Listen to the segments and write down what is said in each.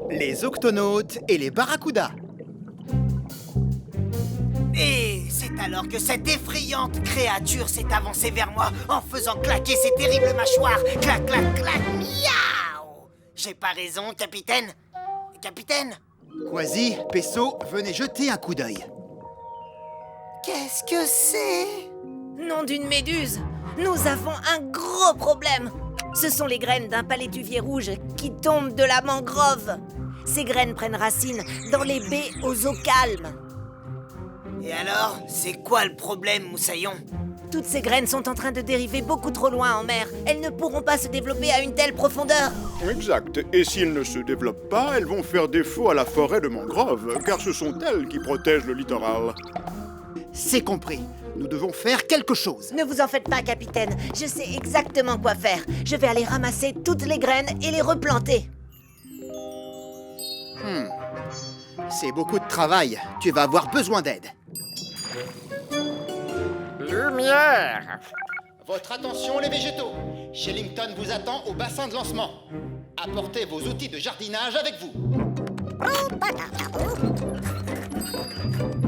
Les octonautes et les barracudas. Et c'est alors que cette effrayante créature s'est avancée vers moi en faisant claquer ses terribles mâchoires. Clac, clac, clac, miaou! J'ai pas raison, capitaine? Capitaine? Quasi, Pesso, venez jeter un coup d'œil. Qu'est-ce que c'est? Nom d'une méduse, nous avons un gros problème. Ce sont les graines d'un palétuvier rouge qui tombent de la mangrove. Ces graines prennent racine dans les baies aux eaux calmes. Et alors, c'est quoi le problème, Moussaillon? Toutes ces graines sont en train de dériver beaucoup trop loin en mer. Elles ne pourront pas se développer à une telle profondeur. Exact. Et s'ils ne se développent pas, elles vont faire défaut à la forêt de mangrove, car ce sont elles qui protègent le littoral. C'est compris. Nous devons faire quelque chose. Ne vous en faites pas, capitaine. Je sais exactement quoi faire. Je vais aller ramasser toutes les graines et les replanter. C'est beaucoup de travail. Tu vas avoir besoin d'aide. Lumière! Votre attention, les végétaux. Shellington vous attend au bassin de lancement. Apportez vos outils de jardinage avec vous.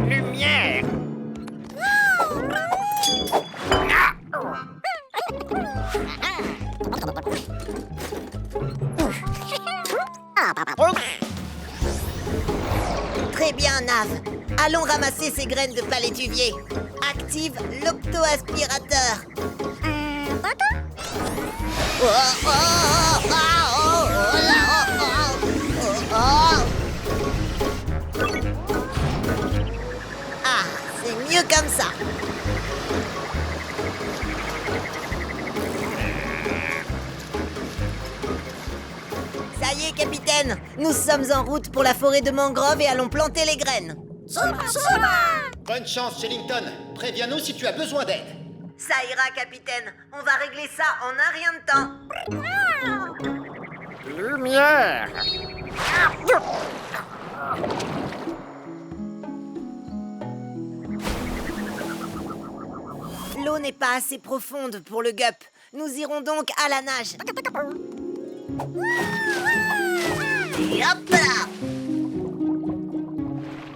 Lumière! Très bien, Nav. Allons ramasser ces graines de palétuvier. Active l'octoaspirateur. Ah, c'est mieux comme ça. Ça y est, capitaine. Nous sommes en route pour la forêt de mangrove et allons planter les graines. Bonne chance, Shellington. Préviens-nous si tu as besoin d'aide. Ça ira, capitaine. On va régler ça en un rien de temps. Lumière! L'eau n'est pas assez profonde pour le gup. Nous irons donc à la nage. Et hop là!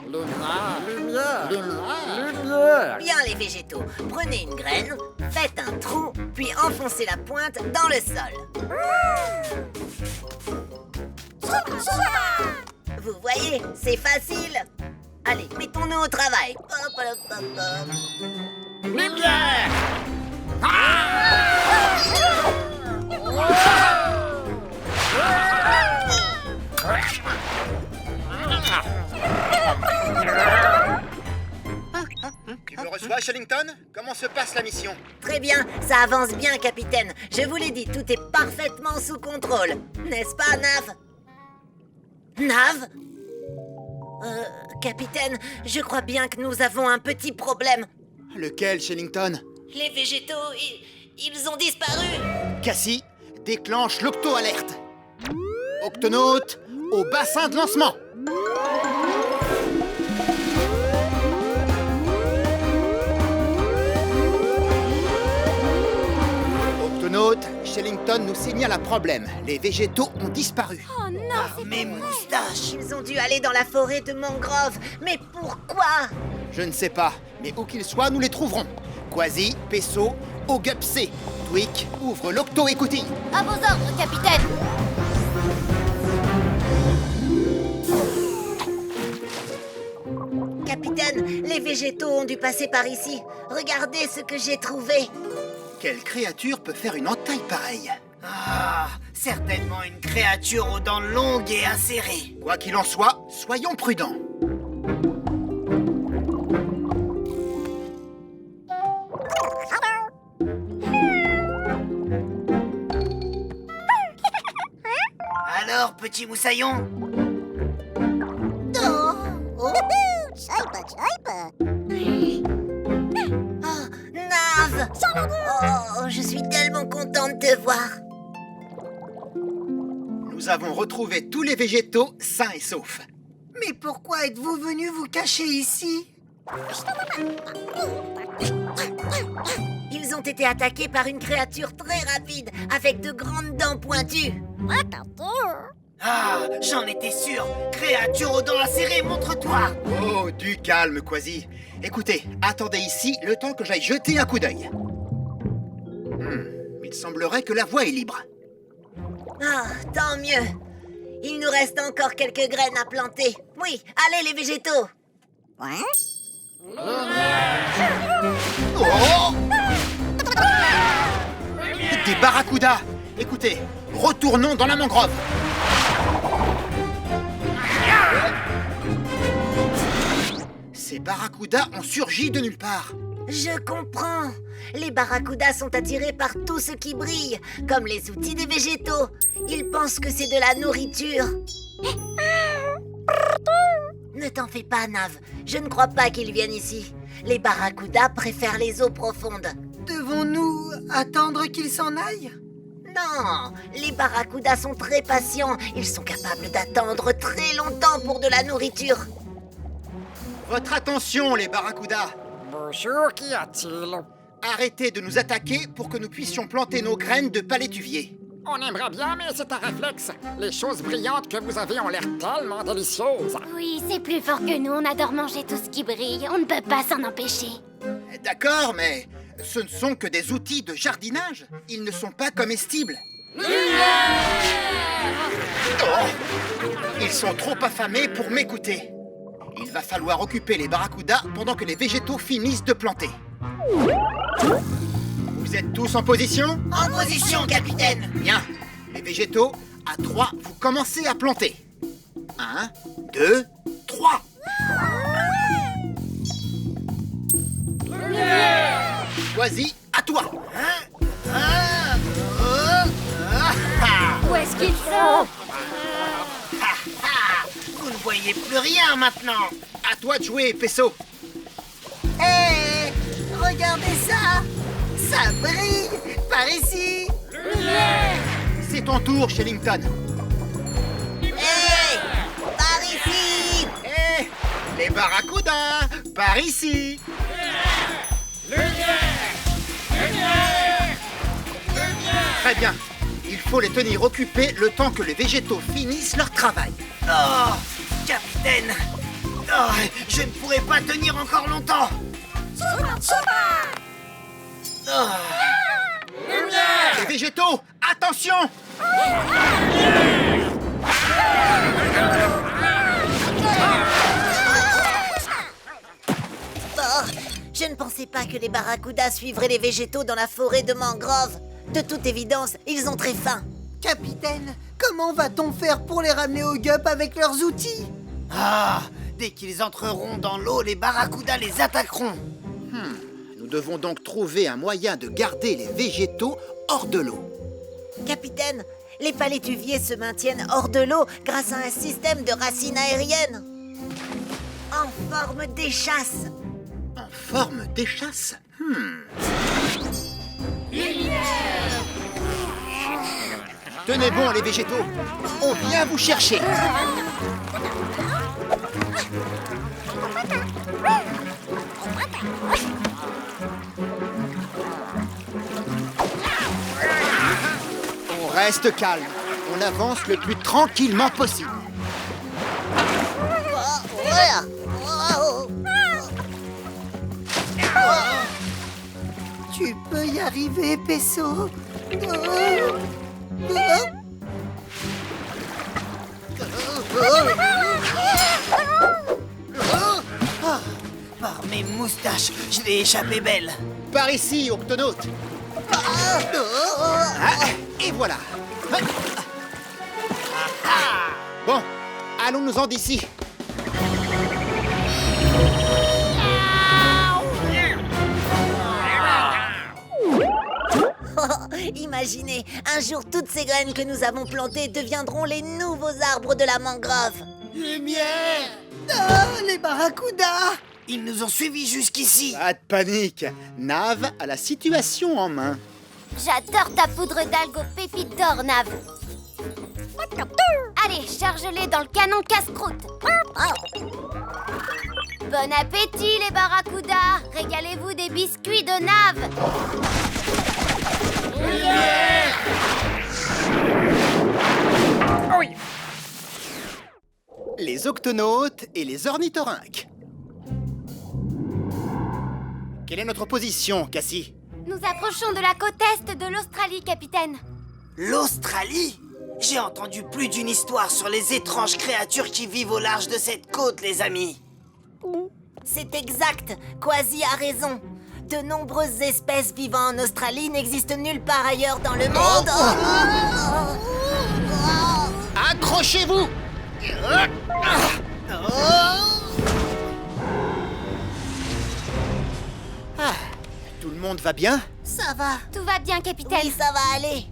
Lumière! Lumière! Bien les végétaux, prenez une graine, faites un trou, puis enfoncez la pointe dans le sol. Vous voyez, c'est facile. Allez, mettons-nous au travail. Hop, hop, hop, hop. Lumière! Tu me reçois, Shellington? Comment se passe la mission? Très bien, ça avance bien, capitaine. Je vous l'ai dit, tout est parfaitement sous contrôle. N'est-ce pas, Nav? Nav? Capitaine, je crois bien que nous avons un petit problème. Lequel, Shellington? Les végétaux, ils ont disparu. Cassie, déclenche l'octo-alerte. Octonautes, au bassin de lancement. Octonautes, Shellington nous signale un problème. Les végétaux ont disparu. Oh non, c'est Mes moustaches! Ils ont dû aller dans la forêt de mangrove. Mais pourquoi? Je ne sais pas, mais où qu'ils soient, nous les trouverons. Quasi, Pesso, Ogupsé. Tweak, ouvre l'octo-écoutille. À vos ordres, capitaine. Capitaine, les végétaux ont dû passer par ici. Regardez ce que j'ai trouvé. Quelle créature peut faire une entaille pareille? Ah, certainement une créature aux dents longues et acérées. Quoi qu'il en soit, soyons prudents. Alors, petit moussaillon? Oh, Nav! Oh, je suis tellement contente de te voir. Nous avons retrouvé tous les végétaux sains et saufs. Mais pourquoi êtes-vous venu vous cacher ici? Ils ont été attaqués par une créature très rapide, avec de grandes dents pointues. Ah, j'en étais sûr. Créature aux dents acérées, montre-toi. Oh, du calme, Quasi. Écoutez, attendez ici le temps que j'aille jeter un coup d'œil. Il semblerait que la voie est libre. Ah, tant mieux. Il nous reste encore quelques graines à planter. Oui, allez les végétaux. Oh! Des barracudas! Écoutez, retournons dans la mangrove. Ces barracudas ont surgi de nulle part. Je comprends. Les barracudas sont attirés par tout ce qui brille, comme les outils des végétaux. Ils pensent que c'est de la nourriture. Ne t'en fais pas, Nav. Je ne crois pas qu'ils viennent ici. Les barracudas préfèrent les eaux profondes. Devons-nous attendre qu'il s'en aille? Non, les barracudas sont très patients. Ils sont capables d'attendre très longtemps pour de la nourriture. Votre attention, les barracudas! Bonjour, qu'y a-t-il? Arrêtez de nous attaquer pour que nous puissions planter nos graines de palétuvier. On aimerait bien, mais c'est un réflexe. Les choses brillantes que vous avez ont l'air tellement délicieuses. Oui, c'est plus fort que nous, on adore manger tout ce qui brille. On ne peut pas s'en empêcher. D'accord, mais ce ne sont que des outils de jardinage. Ils ne sont pas comestibles. Oh! Ils sont trop affamés pour m'écouter. Il va falloir occuper les barracudas pendant que les végétaux finissent de planter. Vous êtes tous en position? En position, capitaine. Bien. Les végétaux, à 3, vous commencez à planter. 1, 2, 3. Quasi, à toi. Où est-ce qu'ils sont? Vous ne voyez plus rien maintenant. À toi de jouer, Pesso. Hé, regardez ça. Ça brille. Par ici. C'est ton tour, Shellington. Hé! Par ici! Hé, les barracudas, par ici. Très bien. Il faut les tenir occupés le temps que les végétaux finissent leur travail. Oh, capitaine. Oh, je ne pourrai pas tenir encore longtemps. Oh. Les végétaux, attention! Oh, je ne pensais pas que les barracudas suivraient les végétaux dans la forêt de mangrove. De toute évidence, ils ont très faim. Capitaine, comment va-t-on faire pour les ramener au gup avec leurs outils? Ah, dès qu'ils entreront dans l'eau, les barracudas les attaqueront. Nous devons donc trouver un moyen de garder les végétaux hors de l'eau. Capitaine, les palétuviers se maintiennent hors de l'eau grâce à un système de racines aériennes. En forme d'échasse. En forme d'échasse? Tenez bon, les végétaux. On vient vous chercher. On reste calme. On avance le plus tranquillement possible. Tu peux y arriver, Pesso. Par mes moustaches, je l'ai échappé belle. Par ici, octonaute. Ah, et voilà. Bon, allons-nous-en d'ici. Imaginez, un jour toutes ces graines que nous avons plantées deviendront les nouveaux arbres de la mangrove. Lumière! Ah, les barracudas! Ils nous ont suivis jusqu'ici. Pas de panique. Nav a la situation en main. J'adore ta poudre d'algues aux pépites d'or, Nav. Allez, charge-les dans le canon casse-croûte. Bon appétit, les barracudas. Régalez-vous des biscuits de Nav. Oui, les octonautes et les ornithorynques. Quelle est notre position, Cassie? Nous approchons de la côte est de l'Australie, capitaine. L'Australie? J'ai entendu plus d'une histoire sur les étranges créatures qui vivent au large de cette côte, les amis. C'est exact, Quasi a raison. De nombreuses espèces vivant en Australie n'existent nulle part ailleurs dans le monde. Accrochez-vous! Tout le monde va bien? Ça va. Tout va bien, capitaine. Oui, ça va aller.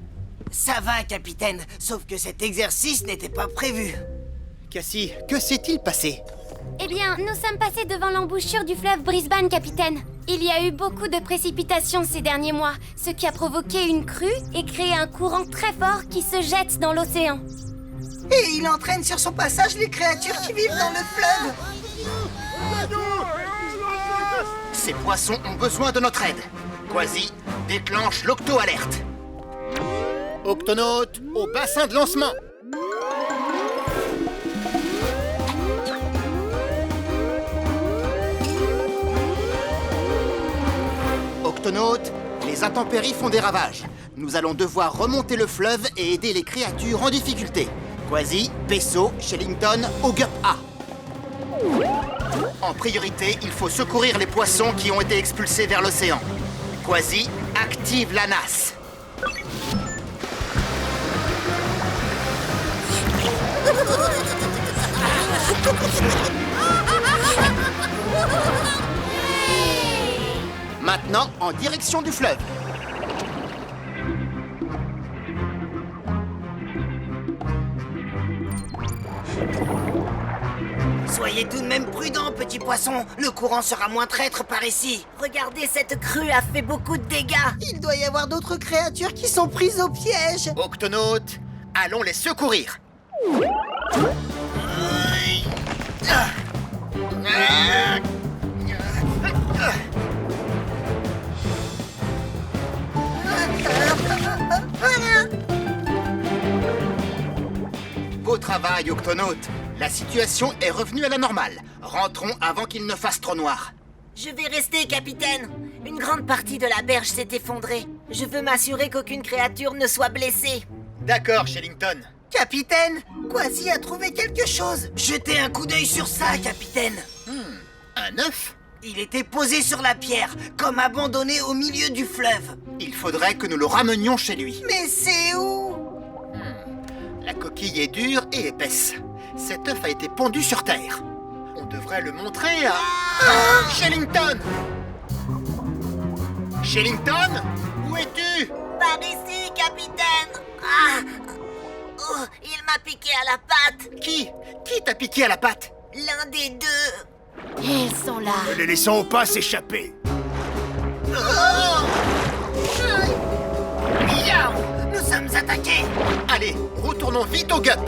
Ça va, capitaine, sauf que cet exercice n'était pas prévu. Cassie, que s'est-il passé? Eh bien, nous sommes passés devant l'embouchure du fleuve Brisbane, capitaine. Il y a eu beaucoup de précipitations ces derniers mois, ce qui a provoqué une crue et créé un courant très fort qui se jette dans l'océan. Et il entraîne sur son passage les créatures qui vivent dans le fleuve. Ces poissons ont besoin de notre aide. Quasi, déclenche l'octo-alerte. Octonautes, au bassin de lancement. Octonautes, les intempéries font des ravages. Nous allons devoir remonter le fleuve et aider les créatures en difficulté. Quasi, Peso, Shellington, au Gup A. En priorité, il faut secourir les poissons qui ont été expulsés vers l'océan. Quasi, active la NAS. Maintenant, en direction du fleuve. Soyez tout de même prudents, petits poissons. Le courant sera moins traître par ici. Regardez, cette crue a fait beaucoup de dégâts. Il doit y avoir d'autres créatures qui sont prises au piège. Octonautes, allons les secourir. Beau travail, Octonautes. La situation est revenue à la normale. Rentrons avant qu'il ne fasse trop noir. Je vais rester, capitaine. Une grande partie de la berge s'est effondrée. Je veux m'assurer qu'aucune créature ne soit blessée. D'accord, Shellington. Capitaine, Quasi a trouvé quelque chose. Jetez un coup d'œil sur ça, capitaine. Un œuf? Il était posé sur la pierre, comme abandonné au milieu du fleuve. Il faudrait que nous le ramenions chez lui. Mais c'est où? La coquille est dure et épaisse. Cet œuf a été pondu sur terre. On devrait le montrer à... Shellington! Shellington? Où es-tu? Par ici, capitaine. Ah. Oh, il m'a piqué à la patte. Qui t'a piqué à la patte? L'un des deux. Ils sont là. Ne les laissons pas s'échapper. Miaou! Nous sommes attaqués. Allez, retournons vite au Gup.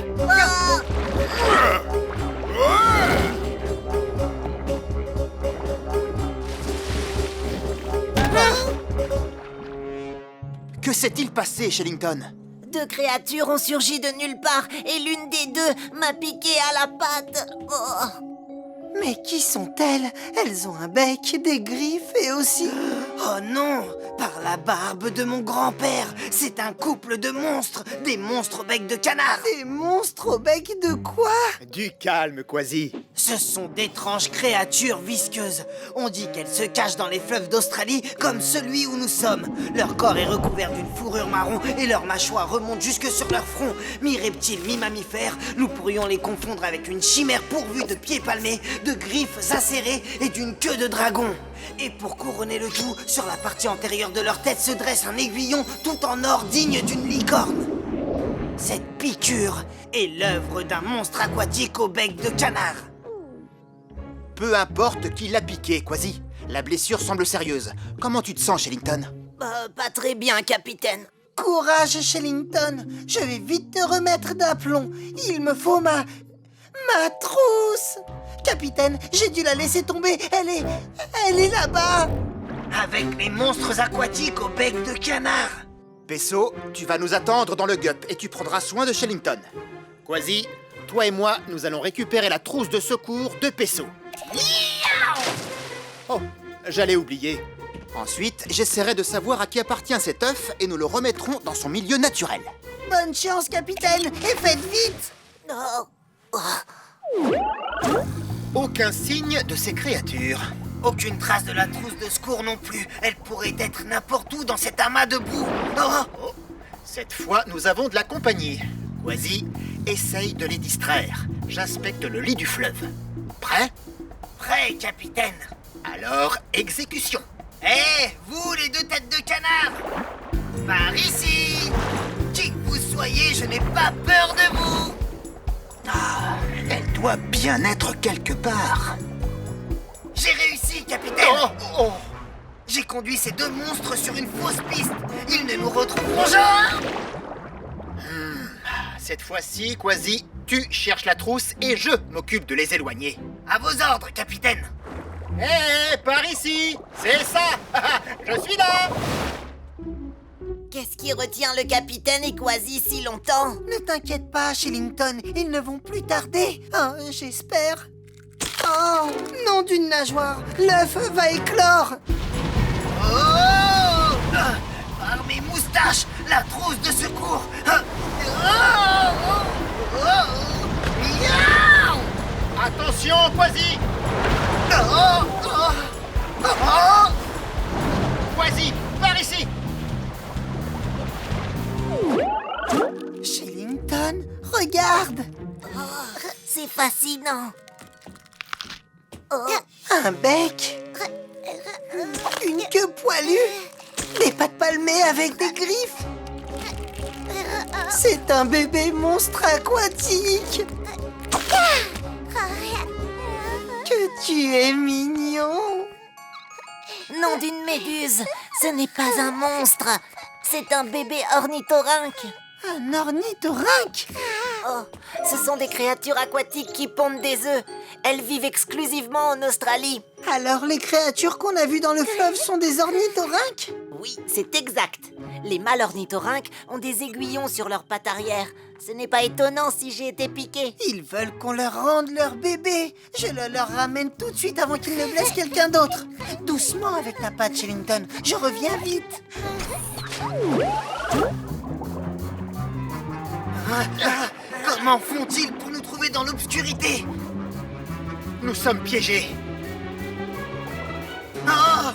Que s'est-il passé, Shellington? Deux créatures ont surgi de nulle part et l'une des deux m'a piqué à la patte. Oh. Mais qui sont-elles? Elles ont un bec, des griffes et aussi... Oh non! Par la barbe de mon grand-père, c'est un couple de monstres! Des monstres au bec de canard! Des monstres au bec de quoi? Du calme, Quasi. Ce sont d'étranges créatures visqueuses. On dit qu'elles se cachent dans les fleuves d'Australie comme celui où nous sommes. Leur corps est recouvert d'une fourrure marron et leurs mâchoires remontent jusque sur leur front. Mi-reptiles, mi-mammifères, nous pourrions les confondre avec une chimère pourvue de pieds palmés, de griffes acérées et d'une queue de dragon. Et pour couronner le tout, sur la partie antérieure de leur tête se dresse un aiguillon tout en or digne d'une licorne. Cette piqûre est l'œuvre d'un monstre aquatique au bec de canard. Peu importe qui l'a piqué, Quasi. La blessure semble sérieuse. Comment tu te sens, Shellington? Pas très bien, capitaine. Courage, Shellington. Je vais vite te remettre d'aplomb. Il me faut ma trousse. Capitaine, j'ai dû la laisser tomber. Elle est là-bas. Avec les monstres aquatiques au bec de canard. Peso, tu vas nous attendre dans le Gup et tu prendras soin de Shellington. Quasi, toi et moi, nous allons récupérer la trousse de secours de Peso. Oh, j'allais oublier. Ensuite, j'essaierai de savoir à qui appartient cet œuf et nous le remettrons dans son milieu naturel. Bonne chance, capitaine, et faites vite! Aucun signe de ces créatures. Aucune trace de la trousse de secours non plus. Elle pourrait être n'importe où dans cet amas de boue. Oh, cette fois, nous avons de la compagnie. Quasi, essaye de les distraire. J'inspecte le lit du fleuve. Prêt? Prêt, capitaine. Alors, exécution. Hé, vous les deux têtes de canard! Par ici! Qui que vous soyez, je n'ai pas peur de vous! Ah, elle doit bien être quelque part. J'ai réussi, capitaine! Oh. J'ai conduit ces deux monstres sur une fausse piste. Ils ne nous retrouveront jamais! Cette fois-ci, Quasi, tu cherches la trousse et je m'occupe de les éloigner. À vos ordres, capitaine! Hé, par ici! C'est ça! Je suis là! Qu'est-ce qui retient le capitaine et Quasi si longtemps? Ne t'inquiète pas, Shillington, ils ne vont plus tarder. Oh, j'espère. Oh, nom d'une nageoire, l'œuf va éclore. Oh! Par mes moustaches, la trousse de secours. Miaou! Attention, Quasi! Quasi, par ici! Shillington, regarde! C'est fascinant. Un bec, une queue poilue, des pattes palmées avec des griffes. C'est un bébé monstre aquatique. Que tu es mignon. Nom d'une méduse, ce n'est pas un monstre. C'est un bébé ornithorynque. Un ornithorynque. Oh, ce sont des créatures aquatiques qui pondent des œufs. Elles vivent exclusivement en Australie. Alors les créatures qu'on a vues dans le fleuve sont des ornithorynques? Oui, c'est exact. Les mâles ornithorynques ont des aiguillons sur leurs pattes arrière. Ce n'est pas étonnant si j'ai été piqué. Ils veulent qu'on leur rende leur bébé. Je le leur ramène tout de suite avant qu'ils ne blessent quelqu'un d'autre. Doucement avec ta patte, Shillington. Je reviens vite. Comment font-ils pour nous trouver dans l'obscurité? Nous sommes piégés. Oh!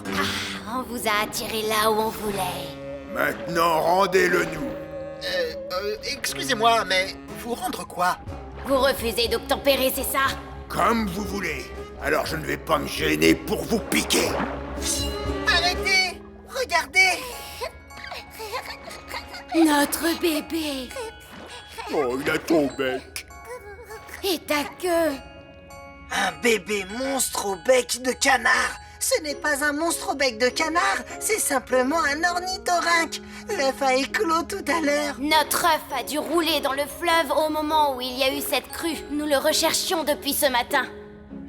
On vous a attiré là où on voulait. Maintenant, rendez-le-nous. Excusez-moi, mais vous rendre quoi? Vous refusez d'obtempérer, c'est ça? Comme vous voulez. Alors je ne vais pas me gêner pour vous piquer. Arrêtez! Regardez! Notre bébé. Oh, il a ton bec. Et ta queue. Un bébé monstre au bec de canard. Ce n'est pas un monstre au bec de canard, c'est simplement un ornithorynque. L'œuf a éclos tout à l'heure. Notre œuf a dû rouler dans le fleuve au moment où il y a eu cette crue. Nous le recherchions depuis ce matin.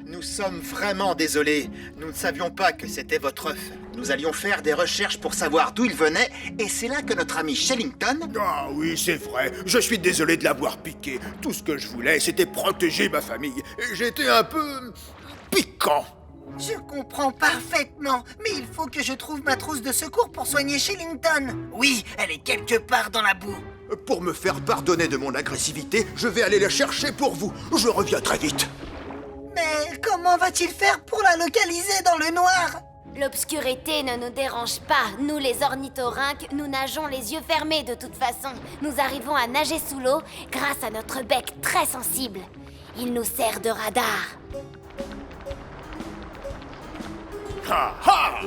Nous sommes vraiment désolés. Nous ne savions pas que c'était votre œuf. Nous allions faire des recherches pour savoir d'où il venait, et c'est là que notre ami Shillington... Ah oui, c'est vrai. Je suis désolé de l'avoir piqué. Tout ce que je voulais, c'était protéger ma famille. Et j'étais un peu... piquant. Je comprends parfaitement, mais il faut que je trouve ma trousse de secours pour soigner Shillington. Oui, elle est quelque part dans la boue. Pour me faire pardonner de mon agressivité, je vais aller la chercher pour vous. Je reviens très vite. Mais comment va-t-il faire pour la localiser dans le noir? L'obscurité ne nous dérange pas. Nous, les ornithorynques, nous nageons les yeux fermés de toute façon. Nous arrivons à nager sous l'eau grâce à notre bec très sensible. Il nous sert de radar. Ha ha!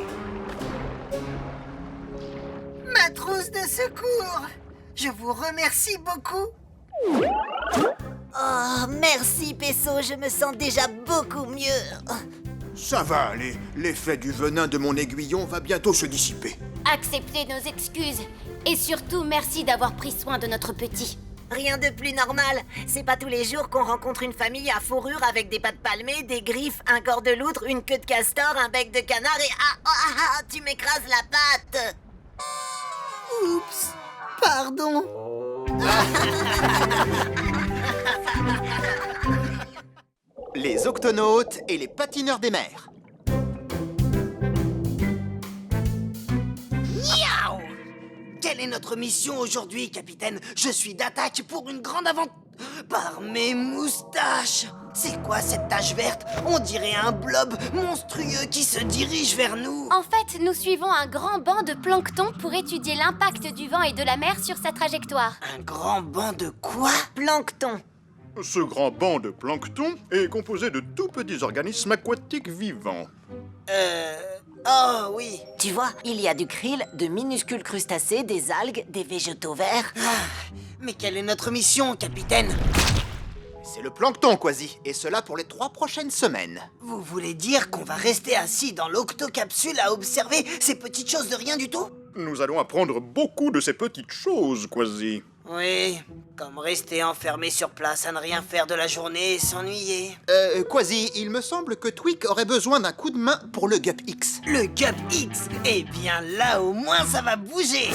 Ma trousse de secours. Je vous remercie beaucoup. Oh, merci, Peso, je me sens déjà beaucoup mieux. Ça va aller. L'effet du venin de mon aiguillon va bientôt se dissiper. Acceptez nos excuses. Et surtout, merci d'avoir pris soin de notre petit. Rien de plus normal. C'est pas tous les jours qu'on rencontre une famille à fourrure avec des pattes palmées, des griffes, un corps de loutre, une queue de castor, un bec de canard et... tu m'écrases la patte. Oups, pardon. Les octonautes et les patineurs des mers. Miaou! Quelle est notre mission aujourd'hui, capitaine? Je suis d'attaque pour une grande aventure. Par mes moustaches! C'est quoi cette tache verte? On dirait un blob monstrueux qui se dirige vers nous. En fait, nous suivons un grand banc de plancton pour étudier l'impact du vent et de la mer sur sa trajectoire. Un grand banc de quoi? Plancton. Ce grand banc de plancton est composé de tout petits organismes aquatiques vivants. Oh oui. Tu vois, il y a du krill, de minuscules crustacés, des algues, des végétaux verts. Mais quelle est notre mission, capitaine? C'est le plancton, Quasi, et cela pour les 3 prochaines semaines. Vous voulez dire qu'on va rester assis dans l'octocapsule à observer ces petites choses de rien du tout? Nous allons apprendre beaucoup de ces petites choses, Quasi. Oui, comme rester enfermé sur place à ne rien faire de la journée et s'ennuyer. Quasi, il me semble que Tweak aurait besoin d'un coup de main pour le Gup X. Le Gup X? Eh bien là, au moins, ça va bouger.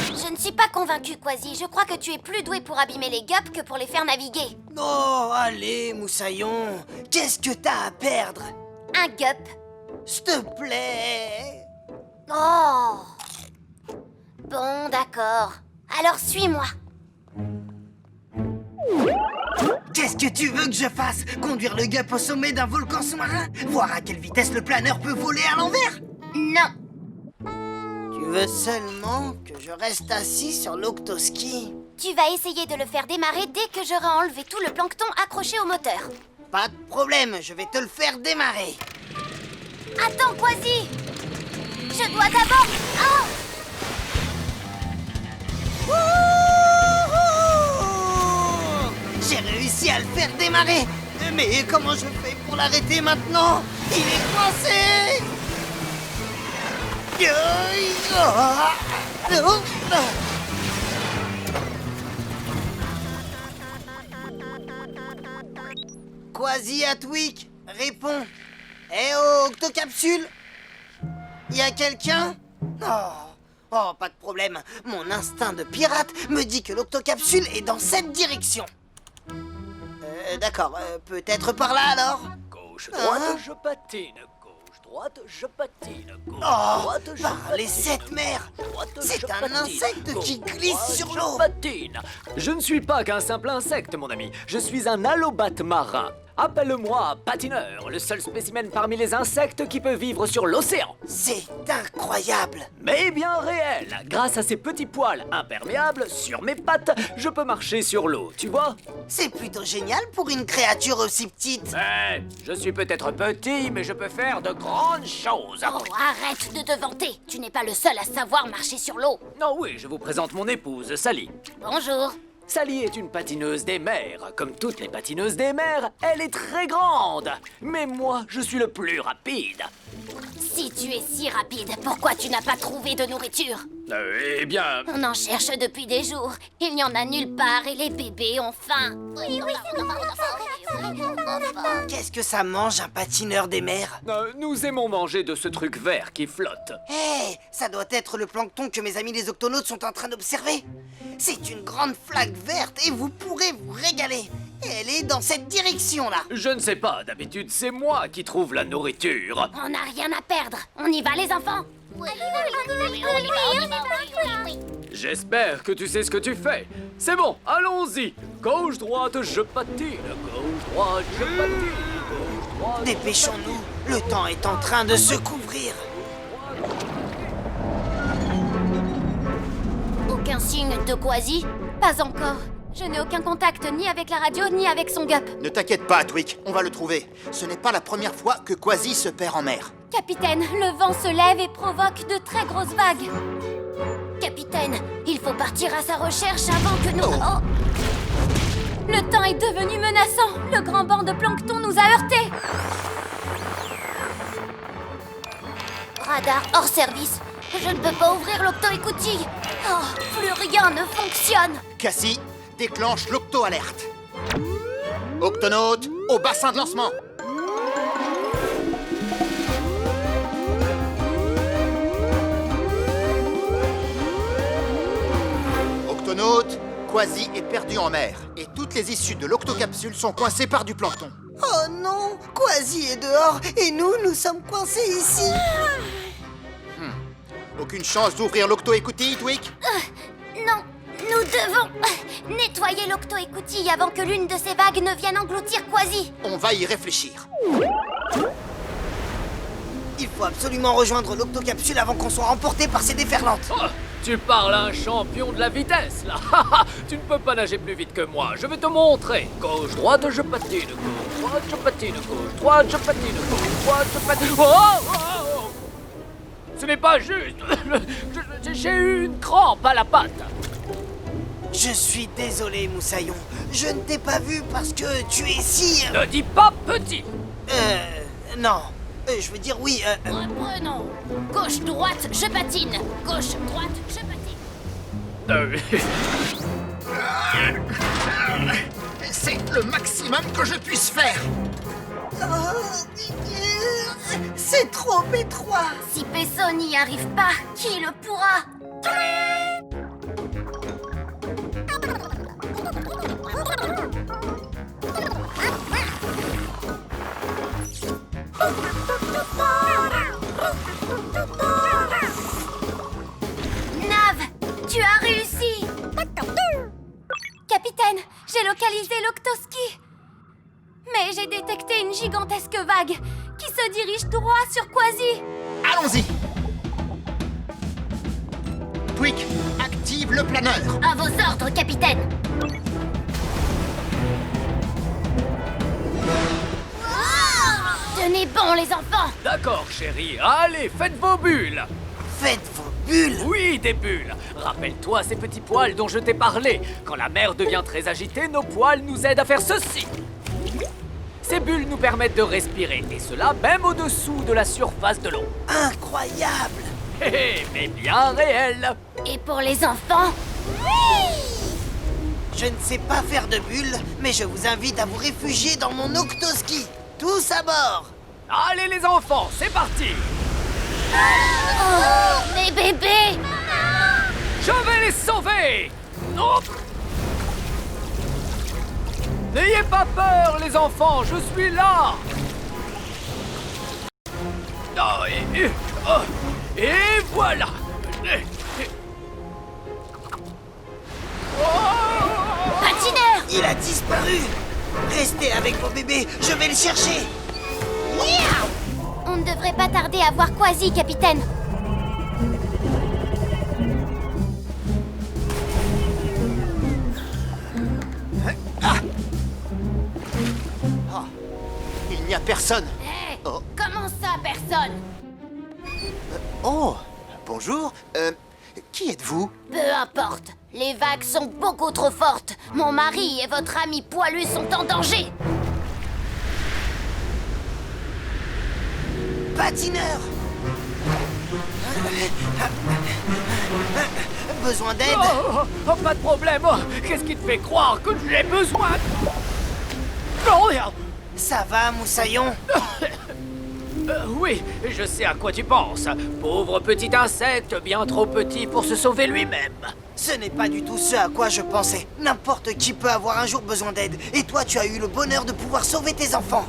Je ne suis pas convaincue, Quasi. Je crois que tu es plus doué pour abîmer les gups que pour les faire naviguer. Oh, allez, Moussaillon, qu'est-ce que t'as à perdre? Un gup. S'il te plaît. Oh. Bon, d'accord. Alors suis-moi. Qu'est-ce que tu veux que je fasse? Conduire le Gup au sommet d'un volcan sous-marin? Voir à quelle vitesse le planeur peut voler à l'envers? Non. Tu veux seulement que je reste assis sur l'octoski? Tu vas essayer de le faire démarrer dès que j'aurai enlevé tout le plancton accroché au moteur. Pas de problème, je vais te le faire démarrer. Attends, Quasi. Je dois d'abord... Oh! J'ai réussi à le faire démarrer. Mais comment je fais pour l'arrêter maintenant? Il est coincé. Quasi à Tweak, réponds. Eh oh, octocapsule? Y a quelqu'un? Oh, pas de problème. Mon instinct de pirate me dit que l'octocapsule est dans cette direction. D'accord, peut-être par là alors? Gauche, droite, je patine. Gauche, droite, je patine. Gauche, Oh, droite, je par les patine. 7 mers! Droite, C'est je un patine. insecte Gauche, qui glisse droite, sur je l'eau. patine. Je ne suis pas qu'un simple insecte, mon ami. Je suis un allobate marin. Appelle-moi patineur, le seul spécimen parmi les insectes qui peut vivre sur l'océan. C'est incroyable! Mais bien réel. Grâce à ces petits poils imperméables sur mes pattes, je peux marcher sur l'eau, tu vois? C'est plutôt génial pour une créature aussi petite. Je suis peut-être petit, mais je peux faire de grandes choses. Oh, arrête de te vanter. Tu n'es pas le seul à savoir marcher sur l'eau. Non, oui, je vous présente mon épouse, Sally. Bonjour. Sally est une patineuse des mers. Comme toutes les patineuses des mers, elle est très grande. Mais moi, je suis le plus rapide. Si tu es si rapide, pourquoi tu n'as pas trouvé de nourriture? Eh bien... On en cherche depuis des jours. Il n'y en a nulle part et les bébés ont faim. Oui, Qu'est-ce que ça mange un patineur des mers? nous aimons manger de ce truc vert qui flotte. Hé, ça doit être le plancton que mes amis les octonautes sont en train d'observer. C'est une grande flaque verte et vous pourrez vous régaler. Elle est dans cette direction-là. Je ne sais pas, d'habitude, c'est moi qui trouve la nourriture. On n'a rien à perdre. On y va, les enfants? Oui. J'espère que tu sais ce que tu fais. C'est bon, allons-y. Gauche, droite, je patine. Gauche, droite, je patine. Gauche, droite... Dépêchons-nous, le temps est en train de se couvrir. Aucun signe de Quasi? Pas encore. Je n'ai aucun contact ni avec la radio ni avec son gup. Ne t'inquiète pas, Tweak, on va le trouver. Ce n'est pas la première fois que Quasi se perd en mer. Capitaine, le vent se lève et provoque de très grosses vagues. Capitaine, il faut partir à sa recherche avant que nous... Oh. Le temps est devenu menaçant. Le grand banc de plancton nous a heurtés. Radar hors service. Je ne peux pas ouvrir l'octo-écoutille. Oh, plus rien ne fonctionne. Cassie, déclenche l'octo-alerte. Octonautes, au bassin de lancement. Octonautes, Quasi est perdu en mer et toutes les issues de l'octocapsule sont coincées par du plancton. Oh non, Quasi est dehors et nous sommes coincés ici. Aucune chance d'ouvrir l'octo-écoutille, Twig? Non, nous devons nettoyer l'octo-écoutille avant que l'une de ces vagues ne vienne engloutir Quasi. On va y réfléchir. Il faut absolument rejoindre l'octocapsule avant qu'on soit emporté par ces déferlantes. Oh, tu parles à un champion de la vitesse, là. Tu ne peux pas nager plus vite que moi. Je vais te montrer. Gauche, droite, je patine. Gauche, droite, je patine. Gauche, droite, je patine. Gauche, droite, je patine. Oh, oh, oh. Ce n'est pas juste. J'ai eu une crampe à la patte. Je suis désolé, Moussaillon. Je ne t'ai pas vu parce que tu es si... Ne dis pas petit. Non. Je veux dire oui, Reprenons. Gauche, droite, je patine. Gauche, droite, je patine. C'est le maximum que je puisse faire. c'est trop étroit. Si Pesso n'y arrive pas, qui le pourra? Nav, tu as réussi! Capitaine, j'ai localisé l'octoski. Mais j'ai détecté une gigantesque vague qui se dirige droit sur Quasi. Allons-y. Twig, active le planeur. À vos ordres, capitaine. Tenez bon, les enfants. D'accord, chérie. Allez, faites vos bulles. Faites vos bulles. Oui, des bulles. Rappelle-toi ces petits poils dont je t'ai parlé. Quand la mer devient très agitée, nos poils nous aident à faire ceci. Ces bulles nous permettent de respirer, et cela même au-dessous de la surface de l'eau. Incroyable. Hé hé, mais bien réel. Et pour les enfants? Je ne sais pas faire de bulles, mais je vous invite à vous réfugier dans mon octoski. Tous à bord. Allez les enfants, c'est parti. Oh, mes bébés! Je vais les sauver. Oh. N'ayez pas peur, les enfants, je suis là. Et voilà. Patineur! Il a disparu. Restez avec vos bébés, je vais le chercher. On ne devrait pas tarder à voir Quasi, capitaine. Il n'y a personne. Hé, Oh. comment ça, personne? Oh, bonjour. Qui êtes-vous? Peu importe. Les vagues sont beaucoup trop fortes. Mon mari et votre ami poilu sont en danger. Patineur. Besoin d'aide? Oh, pas de problème. Oh, qu'est-ce qui te fait croire que j'ai besoin? Oh, regarde. Ça va, Moussaillon? Oui, je sais à quoi tu penses. Pauvre petit insecte, bien trop petit pour se sauver lui-même. Ce n'est pas du tout ce à quoi je pensais. N'importe qui peut avoir un jour besoin d'aide. Et toi, tu as eu le bonheur de pouvoir sauver tes enfants.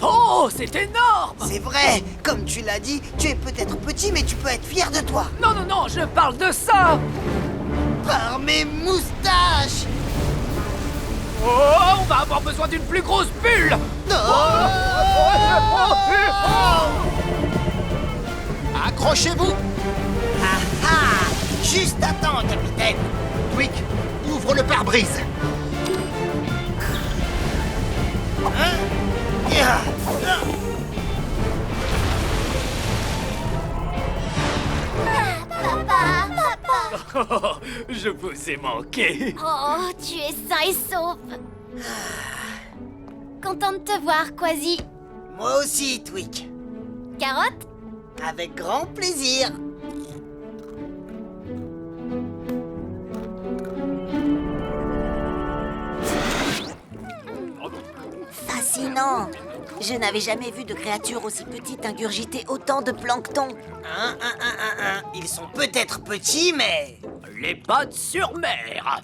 Oh, c'est énorme! C'est vrai. Comme tu l'as dit, tu es peut-être petit, mais tu peux être fier de toi. Non, non, non, je parle de ça! Par mes moustaches! Oh, on va avoir besoin d'une plus grosse bulle! Accrochez-vous. Ah ah! Juste à temps, capitaine. Twig, ouvre le pare-brise. Ya. Papa, papa. Oh, je vous ai manqué. Oh, tu es sain et sauf. Content de te voir, Quasi. Moi aussi, Twig. Carotte? Avec grand plaisir. Fascinant. Je n'avais jamais vu de créature aussi petite ingurgiter autant de plancton. Ils sont peut-être petits, mais... Les pattes sur mer.